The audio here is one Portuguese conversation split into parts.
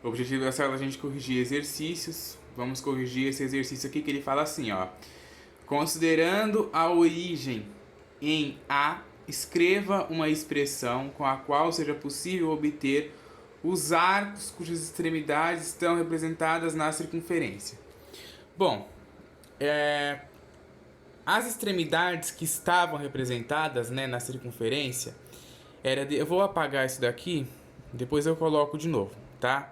O objetivo dessa aula é a gente corrigir exercícios. Vamos corrigir esse exercício aqui que ele fala assim, ó. Considerando a origem em A, escreva uma expressão com a qual seja possível obter os arcos cujas extremidades estão representadas na circunferência. Bom, as extremidades que estavam representadas, né, na circunferência, eu vou apagar isso daqui, depois eu coloco de novo, tá?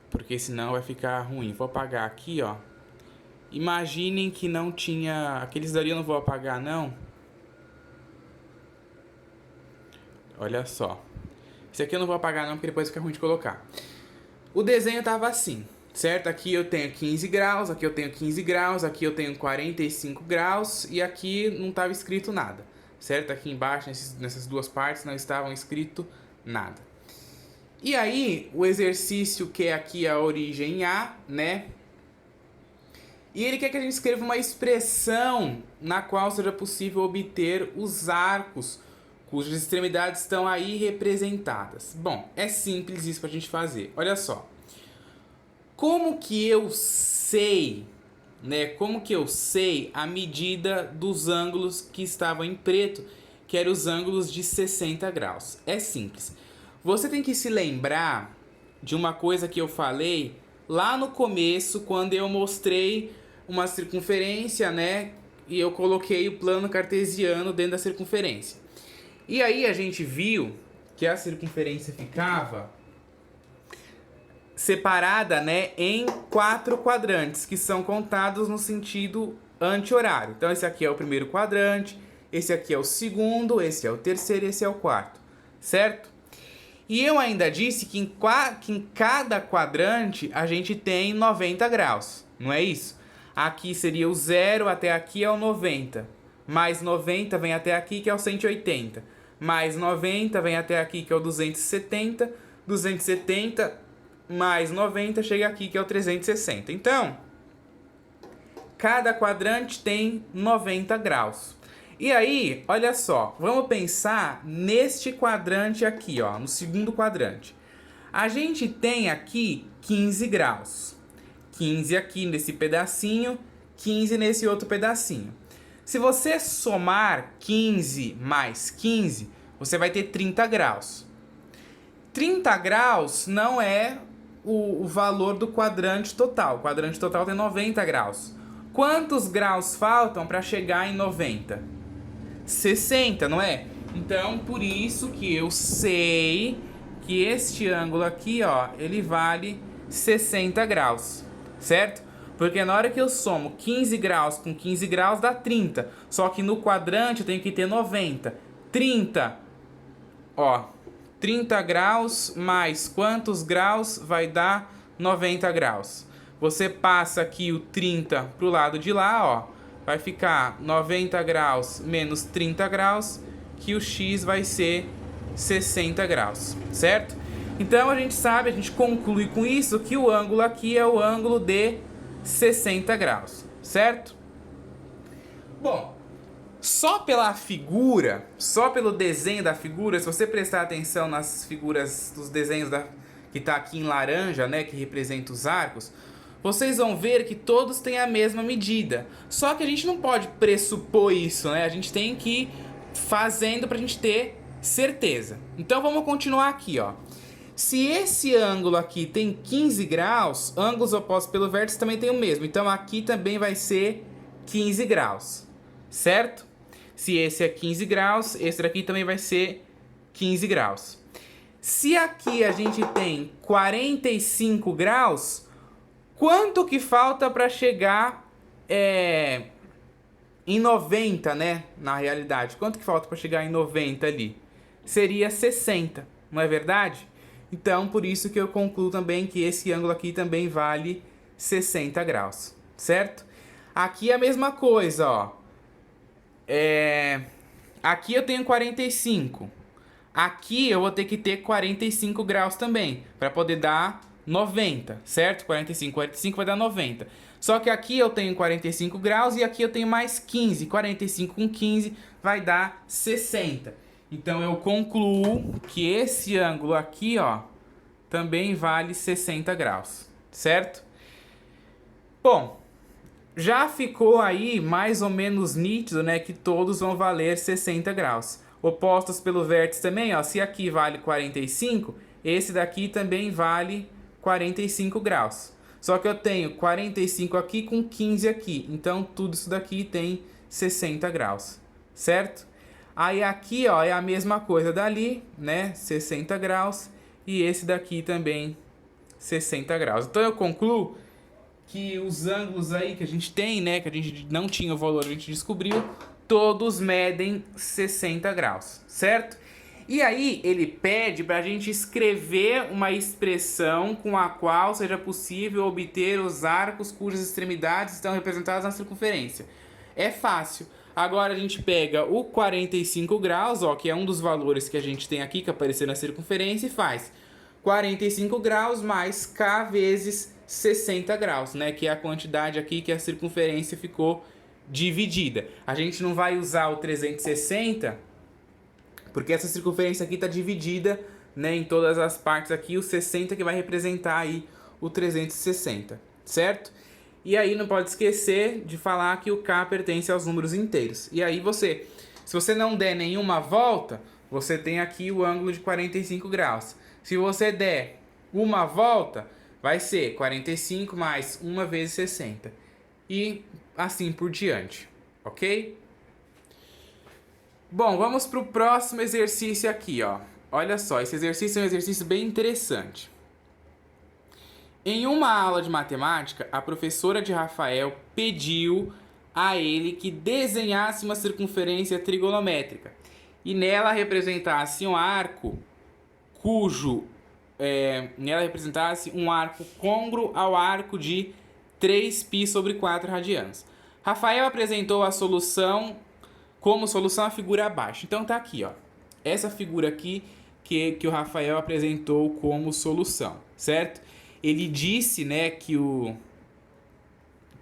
Porque senão vai ficar ruim. Vou apagar aqui, ó. Imaginem que não tinha... Aqueles dali eu não vou apagar, não. Olha só. Esse aqui eu não vou apagar, não, porque depois fica ruim de colocar. O desenho tava assim, certo? Aqui eu tenho 15 graus, aqui eu tenho 15 graus, aqui eu tenho 45 graus e aqui não estava escrito nada, certo? Aqui embaixo, nessas duas partes, não estavam escrito nada. E aí, o exercício quer aqui a origem A, né? E ele quer que a gente escreva uma expressão na qual seja possível obter os arcos cujas extremidades estão aí representadas. Bom, é simples isso pra gente fazer. Olha só. Como que eu sei, né? Como que eu sei a medida dos ângulos que estavam em preto, que eram os ângulos de 60 graus? É simples. Você tem que se lembrar de uma coisa que eu falei lá no começo, quando eu mostrei uma circunferência, né? E eu coloquei o plano cartesiano dentro da circunferência. E aí a gente viu que a circunferência ficava separada, né, em 4 quadrantes, que são contados no sentido anti-horário. Então esse aqui é o primeiro quadrante, esse aqui é o segundo, esse é o terceiro e esse é o quarto, certo? E eu ainda disse que em cada quadrante a gente tem 90 graus, não é isso? Aqui seria o 0 até aqui é o 90, mais 90 vem até aqui que é o 180, mais 90 vem até aqui que é o 270, 270 mais 90 chega aqui que é o 360. Então, cada quadrante tem 90 graus. E aí, olha só, vamos pensar neste quadrante aqui, ó, no segundo quadrante. A gente tem aqui 15 graus. 15 aqui nesse pedacinho, 15 nesse outro pedacinho. Se você somar 15 mais 15, você vai ter 30 graus. 30 graus não é o valor do quadrante total. O quadrante total tem 90 graus. Quantos graus faltam para chegar em 90? 60, não é? Então, por isso que eu sei que este ângulo aqui, ó, ele vale 60 graus, certo? Porque na hora que eu somo 15 graus com 15 graus dá 30. Só que no quadrante eu tenho que ter 90. 30, ó, 30 graus mais quantos graus vai dar 90 graus? Você passa aqui o 30 pro lado de lá, ó. Vai ficar 90 graus menos 30 graus, que o x vai ser 60 graus, certo? Então a gente sabe, a gente conclui com isso que o ângulo aqui é o ângulo de 60 graus, certo? Bom, só pela figura, só pelo desenho da figura, se você prestar atenção nas figuras dos desenhos que tá aqui em laranja, né, que representa os arcos, vocês vão ver que todos têm a mesma medida. Só que a gente não pode pressupor isso, né? A gente tem que ir fazendo pra gente ter certeza. Então vamos continuar aqui, ó. Se esse ângulo aqui tem 15 graus, ângulos opostos pelo vértice também tem o mesmo. Então aqui também vai ser 15 graus, certo? Se esse é 15 graus, esse daqui também vai ser 15 graus. Se aqui a gente tem 45 graus... Quanto que falta para chegar em 90, né? Na realidade, quanto que falta para chegar em 90 ali? Seria 60, não é verdade? Então, por isso que eu concluo também que esse ângulo aqui também vale 60 graus, certo? Aqui é a mesma coisa, ó. Aqui eu tenho 45. Aqui eu vou ter que ter 45 graus também, para poder dar 90, certo? 45 vai dar 90. Só que aqui eu tenho 45 graus e aqui eu tenho mais 15. 45 com 15 vai dar 60. Então eu concluo que esse ângulo aqui, ó, também vale 60 graus, certo? Bom, já ficou aí mais ou menos nítido, né, que todos vão valer 60 graus. Opostos pelo vértice também, ó, se aqui vale 45, esse daqui também vale 45 graus. Só que eu tenho 45 aqui com 15 aqui, então tudo isso daqui tem 60 graus, certo? Aí aqui, ó, é a mesma coisa dali, né, 60 graus, e esse daqui também 60 graus. Então eu concluo que os ângulos aí que a gente tem, né, que a gente não tinha o valor, a gente descobriu, todos medem 60 graus, certo? E aí ele pede para a gente escrever uma expressão com a qual seja possível obter os arcos cujas extremidades estão representadas na circunferência. É fácil. Agora a gente pega o 45 graus, ó, que é um dos valores que a gente tem aqui que apareceu na circunferência, e faz 45 graus mais K vezes 60 graus, né? Que é a quantidade aqui que a circunferência ficou dividida. A gente não vai usar o 360, porque essa circunferência aqui está dividida, né, em todas as partes aqui, o 60 que vai representar aí o 360, certo? E aí não pode esquecer de falar que o K pertence aos números inteiros. E aí se você não der nenhuma volta, você tem aqui o ângulo de 45 graus. Se você der uma volta, vai ser 45 mais 1 vezes 60. E assim por diante, ok? Bom, vamos para o próximo exercício aqui, ó. Olha só, esse exercício é um exercício bem interessante. Em uma aula de matemática, a professora de Rafael pediu a ele que desenhasse uma circunferência trigonométrica e nela representasse um arco nela representasse um arco côngruo ao arco de 3π sobre 4 radianos. Rafael apresentou a solução como solução a figura abaixo. Então tá aqui, ó. Essa figura aqui que o Rafael apresentou como solução, certo? Ele disse, né, que o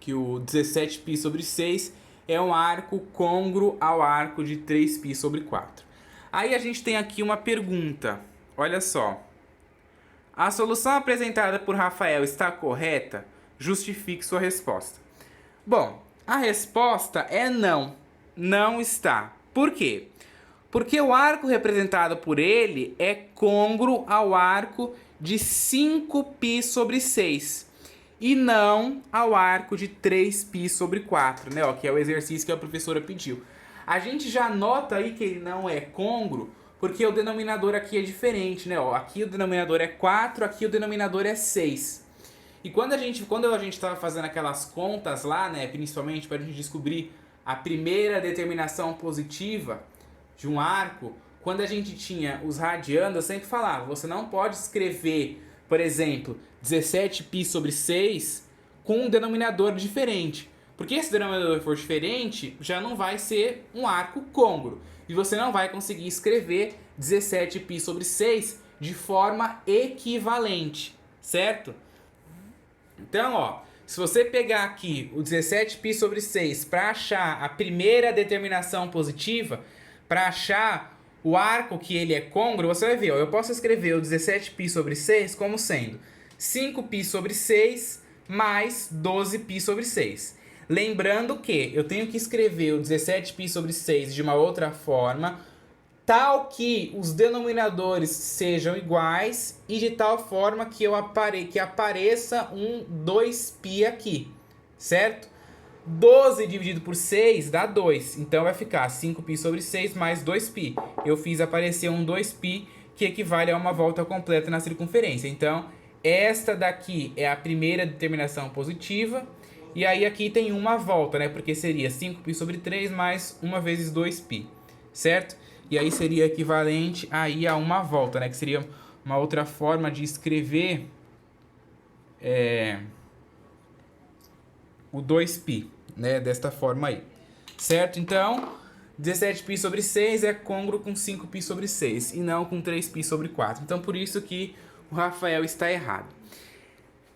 17π sobre 6 é um arco côngruo ao arco de 3π sobre 4. Aí a gente tem aqui uma pergunta. Olha só. A solução apresentada por Rafael está correta? Justifique sua resposta. Bom, a resposta é não. Não está. Por quê? Porque o arco representado por ele é côngruo ao arco de 5π sobre 6 e não ao arco de 3π sobre 4, né? Ó, que é o exercício que a professora pediu. A gente já nota aí que ele não é côngruo porque o denominador aqui é diferente, né? Ó, aqui o denominador é 4, aqui o denominador é 6. E quando a gente estava fazendo aquelas contas lá, né, principalmente para a gente descobrir a primeira determinação positiva de um arco, quando a gente tinha os radianos, eu sempre falava, você não pode escrever, por exemplo, 17π sobre 6 com um denominador diferente. Porque se o denominador for diferente, já não vai ser um arco côngruo. E você não vai conseguir escrever 17π sobre 6 de forma equivalente, certo? Então, ó, se você pegar aqui o 17π sobre 6 para achar a primeira determinação positiva, para achar o arco que ele é côngruo, você vai ver, ó, eu posso escrever o 17π sobre 6 como sendo 5π sobre 6 mais 12π sobre 6. Lembrando que eu tenho que escrever o 17π sobre 6 de uma outra forma, tal que os denominadores sejam iguais e de tal forma que apareça um 2π aqui, certo? 12 dividido por 6 dá 2, então vai ficar 5π sobre 6 mais 2π. Eu fiz aparecer um 2π que equivale a uma volta completa na circunferência. Então, esta daqui é a primeira determinação positiva. E aí aqui tem uma volta, né? Porque seria 5π sobre 3 mais 1 vezes 2π, certo? E aí seria equivalente aí a uma volta, né? Que seria uma outra forma de escrever o 2π, né? Desta forma aí, certo? Então, 17π sobre 6 é côngruo com 5π sobre 6 e não com 3π sobre 4. Então, por isso que o Rafael está errado.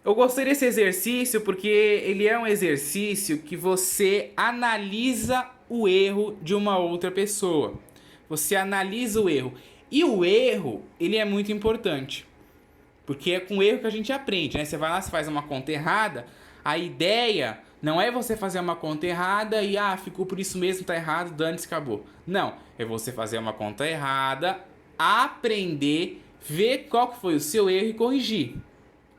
Eu gostei desse exercício porque ele é um exercício que você analisa o erro de uma outra pessoa. Você analisa o erro. E o erro, ele é muito importante. Porque é com erro que a gente aprende, né? Você vai lá, você faz uma conta errada, a ideia não é você fazer uma conta errada e, ficou por isso mesmo, tá errado, dane-se, acabou. Não, é você fazer uma conta errada, aprender, ver qual que foi o seu erro e corrigir.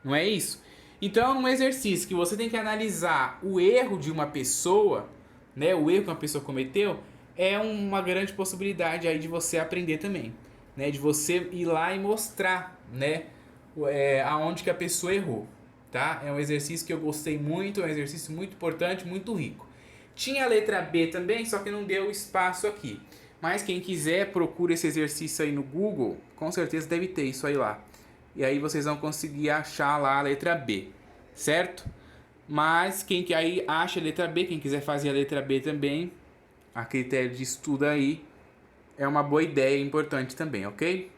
Não é isso? Então, num exercício que você tem que analisar o erro de uma pessoa, né, o erro que uma pessoa cometeu, é uma grande possibilidade aí de você aprender também, né, de você ir lá e mostrar, né, aonde que a pessoa errou, tá? É um exercício que eu gostei muito, é um exercício muito importante, muito rico. Tinha a letra B também, só que não deu espaço aqui. Mas quem quiser, procura esse exercício aí no Google, com certeza deve ter isso aí lá. E aí vocês vão conseguir achar lá a letra B, certo? Mas quem que aí acha a letra B, quem quiser fazer a letra B também, a critério de estudo aí, é uma boa ideia, importante também, ok?